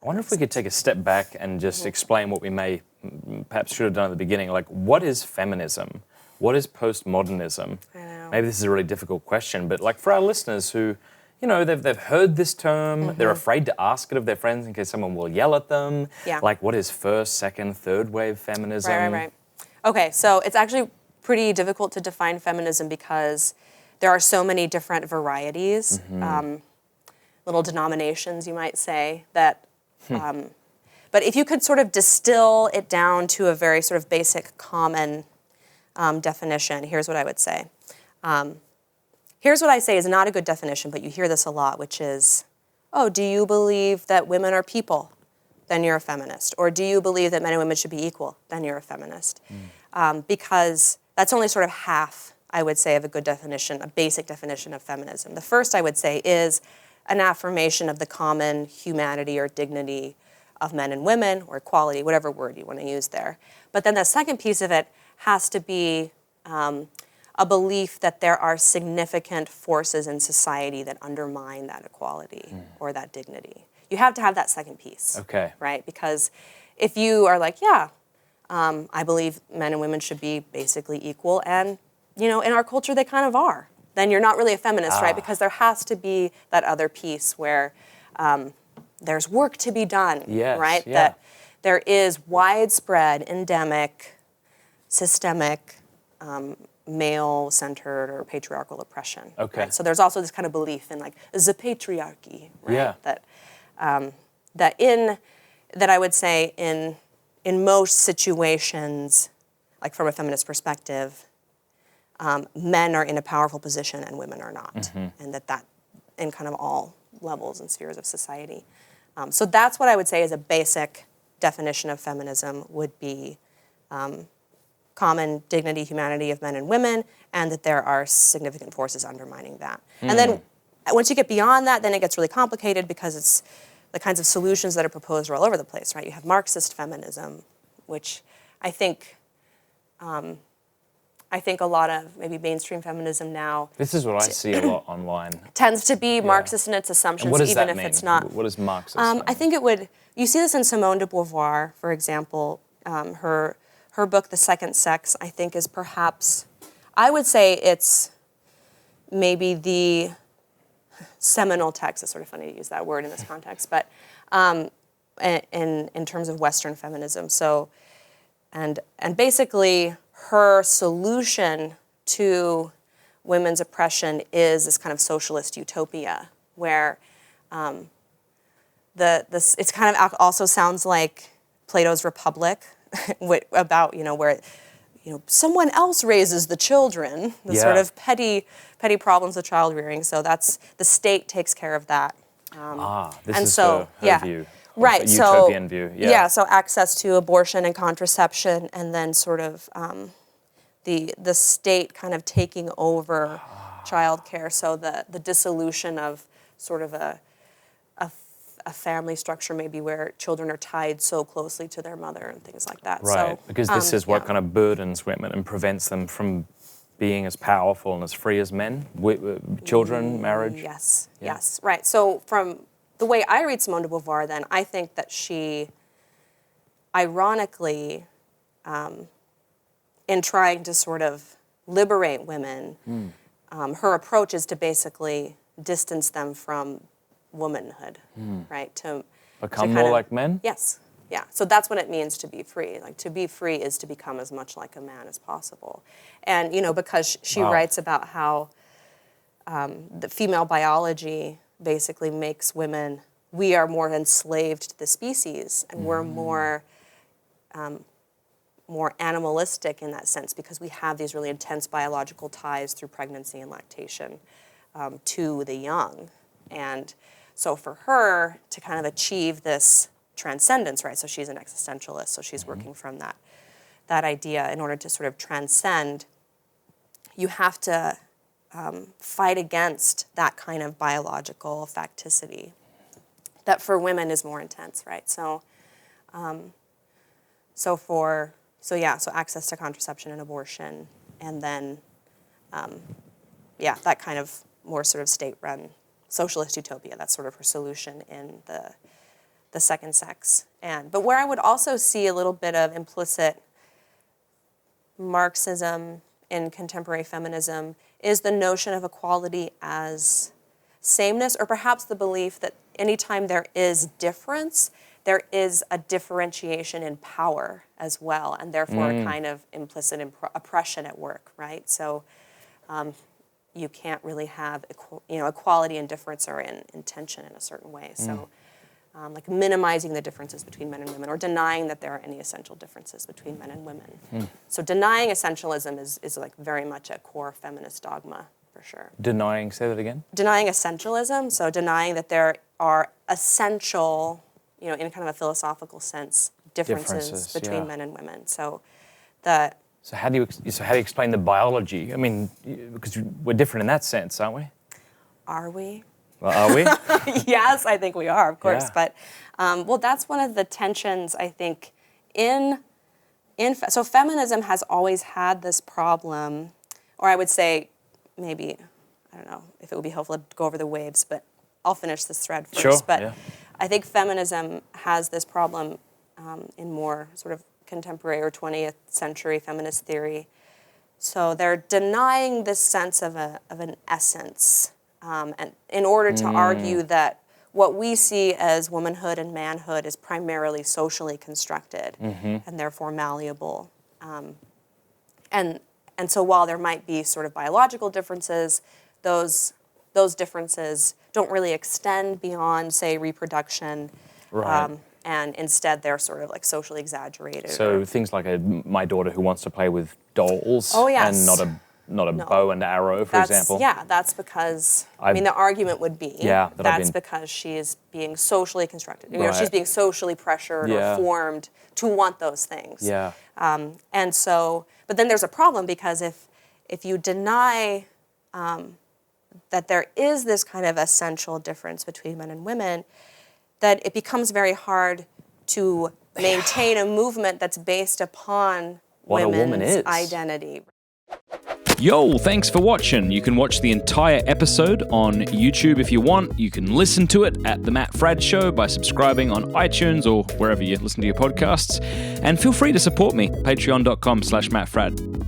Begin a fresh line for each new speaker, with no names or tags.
wonder if we could take a step back and just explain what we perhaps should have done at the beginning. Like, what is feminism? What is postmodernism?
I know.
Maybe this is a really difficult question, but like for our listeners who, they've heard this term, they're afraid to ask it of their friends in case someone will yell at them.
Yeah.
Like, what is first, second, third wave feminism?
Right. Okay, so it's actually pretty difficult to define feminism because there are so many different varieties, little denominations, you might say, that. But if you could sort of distill it down to a very sort of basic common definition, here's what I would say. Here's what I say is not a good definition, but you hear this a lot, which is, oh, do you believe that women are people? Then you're a feminist. Or do you believe that men and women should be equal? Then you're a feminist. Because that's only sort of half, I would say, of a good definition, a basic definition of feminism. The first, I would say, is an affirmation of the common humanity or dignity of men and women, or equality, whatever word you want to use there. But then the second piece of it has to be a belief that there are significant forces in society that undermine that equality or that dignity. You have to have that second piece,
Okay.
right? Because if you are like, I believe men and women should be basically equal, and in our culture they kind of are, then you're not really a feminist, right? Because there has to be that other piece where there's work to be done,
Yes,
right?
yeah.
That there is widespread, endemic, systemic, male-centered or patriarchal oppression.
Okay.
Right? So there's also this kind of belief in like the patriarchy, right?
Yeah.
That I would say in most situations, like from a feminist perspective, men are in a powerful position and women are not, and that in kind of all levels and spheres of society. So that's what I would say is a basic definition of feminism would be common dignity, humanity of men and women, and that there are significant forces undermining that. And then once you get beyond that, then it gets really complicated because it's the kinds of solutions that are proposed are all over the place, right? You have Marxist feminism, which I think a lot of maybe mainstream feminism now
This is what I see a lot online.
tends to be Marxist in its assumptions,
And what does
even
that
if
mean?
it's not.
What does Marxist mean?
I think it would. You see this in Simone de Beauvoir, for example. Her book, The Second Sex, I think is perhaps, I would say it's maybe the seminal text. It's sort of funny to use that word in this context, but in terms of Western feminism. So, and basically her solution to women's oppression is this kind of socialist utopia where it's kind of also sounds like Plato's Republic about, where, someone else raises the children, the sort of petty problems of child rearing. So that's, the state takes care of that.
This
and
is
so,
her view.
Right.
A utopian view. Yeah.
So access to abortion and contraception, and then sort of the state kind of taking over childcare. So the dissolution of sort of a family structure, maybe where children are tied so closely to their mother and things like that.
Right.
So,
because this is what kind of burdens women and prevents them from being as powerful and as free as men. Children, marriage.
Yes.
Yeah.
Yes. Right. So from the way I read Simone de Beauvoir, then, I think that she, ironically, in trying to sort of liberate women, her approach is to basically distance them from womanhood, right? To
Become more like men?
Yes. Yeah. So that's what it means to be free. Like, to be free is to become as much like a man as possible. And, because she writes about how the female biology basically makes women, we are more enslaved to the species, and we're more animalistic in that sense because we have these really intense biological ties through pregnancy and lactation to the young. And so for her to kind of achieve this transcendence, right? So she's an existentialist, so she's working from that idea. In order to sort of transcend, you have to fight against that kind of biological facticity that for women is more intense, right? So, so access to contraception and abortion, and then, that kind of more sort of state-run socialist utopia. That's sort of her solution in the second sex. But where I would also see a little bit of implicit Marxism in contemporary feminism is the notion of equality as sameness, or perhaps the belief that anytime there is difference, there is a differentiation in power as well, and therefore a kind of implicit oppression at work, right? So you can't really have equality and difference are in tension in a certain way. So like minimizing the differences between men and women, or denying that there are any essential differences between men and women. So denying essentialism is like very much a core feminist dogma, for sure.
Denying, say that again?
Denying essentialism, so denying that there are essential, in kind of a philosophical sense, differences between men and women. So
how do you explain the biology? I mean, because we're different in that sense, aren't we?
Are we?
Well, are we?
Yes, I think we are, of course.
Yeah.
But that's one of the tensions, I think, so feminism has always had this problem, or I would say maybe, I don't know if it would be helpful to go over the waves, but I'll finish this thread first.
Sure,
But
yeah.
I think feminism has this problem in more sort of contemporary or 20th century feminist theory. So they're denying this sense of an essence, and in order to argue that what we see as womanhood and manhood is primarily socially constructed and therefore malleable. And so while there might be sort of biological differences, those differences don't really extend beyond, say, reproduction.
Right.
And instead they're sort of like socially exaggerated.
So things like my daughter who wants to play with dolls
yes.
and not a bow and arrow, for example.
Yeah, that's because, the argument would be that's because she is being socially constructed. She's being socially pressured or formed to want those things.
Yeah.
And so, but then there's a problem, because if you deny that there is this kind of essential difference between men and women, that it becomes very hard to maintain a movement that's based upon women's identity.
Yo, thanks for watching. You can watch the entire episode on YouTube if you want. You can listen to it at The Matt Fradd Show by subscribing on iTunes or wherever you listen to your podcasts. And feel free to support me, patreon.com/MattFradd.